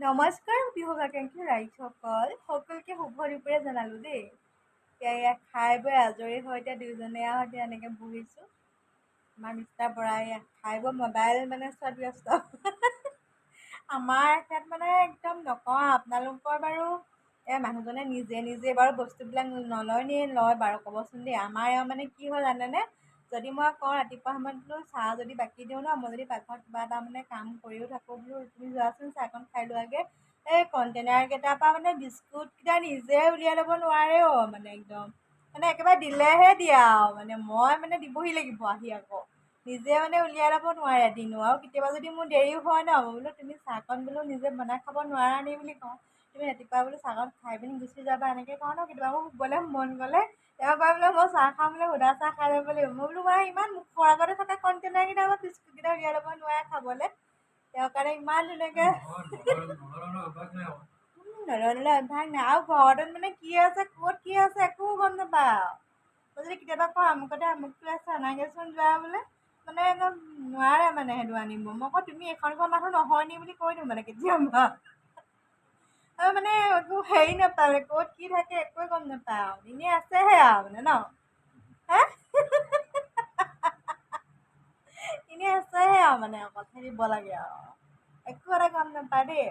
নমস্কাৰ শুভাকাংক্ষী সকলকে শুভ দুপৰীয়া জনালোঁ দেই। এতিয়া খাই বৈ আজৰি হৈ এতিয়া দুয়োজনে এতিয়া এনেকৈ বহিছোঁ। আমাৰ মিষ্টাৰ বৰাই খাই বৈ মোবাইল চোৱাত ব্যস্ত। আমাৰ ইয়াত একদম নকওঁ আপোনালোকৰ বাৰু মানুহজনে নিজে বাৰু বস্তুবিলাক লয় বাৰু ক'বচোন দেই। আমাৰ কি হয় জানেনে, যদি মই কওঁ ৰাতিপুৱা সময়ত বোলো চাহ যদি বাকি দিওঁ ন, মই যদি পাকঘৰত কিবা এটা কাম কৰিও থাকোঁ বোলো তুমি যোৱাচোন চাহকণ খাই লোৱাগে, এই কণ্টেইনাৰকেইটাৰ পৰা বিস্কুটকেইটা নিজে উলিয়াই ল'ব নোৱাৰে একদম একেবাৰে দিলেহে দিয়া আৰু মই দিবহি লাগিব আহি আকৌ নিজে উলিয়াই ল'ব নোৱাৰে দিনো। আৰু কেতিয়াবা যদি মোৰ দেৰিও হয় ন, মই বোলো তুমি চাহকণ বোলো নিজে বনাই খাব নোৱাৰা নি বুলি কওঁ। তুমি ৰাতিপুৱা বোলো চাহকণ খাই পিনি গুচি যাবা এনেকৈ কওঁ ন। কেতিয়াবা মোৰ শুবলৈ মন গ'লে তেওঁ কয় বোলে মই চাহ খাম বোলে সুদা চাহ খাই ল'ব লাগিব। মই বোলো ইমান মুখৰ আগতে থকা কণ্টেইনাৰকেইটা বিস্কুটকেইটা উলিয়াই ল'ব নোৱাৰে খাবলৈ। তেওঁৰ কাৰণে ইমান ধুনীয়াকৈ নল'লে অভ্যাস নাই। আৰু ঘৰটোত কি আছে ক'ত কি আছে একো গম নাপায় আৰু। মই যদি কেতিয়াবা কওঁ আমুকতে আমুকটো আছে আনাগেচোন যোৱা বোলে, একদম নোৱাৰে সেইটো আনিব। মই কওঁ তুমি এইখন ঘৰৰ মানুহ নহয় নি বুলি কৈ দিওঁ কেতিয়াবা। আৰু একো হেৰি নাপায় ক'ত কি থাকে একোৱে গম নাপায় আৰু এনেই আছেহে আৰু ন হা এনেই আছেহে আৰু অকল থাকিব লাগে আৰু একো এটা গম নাপায় দেই।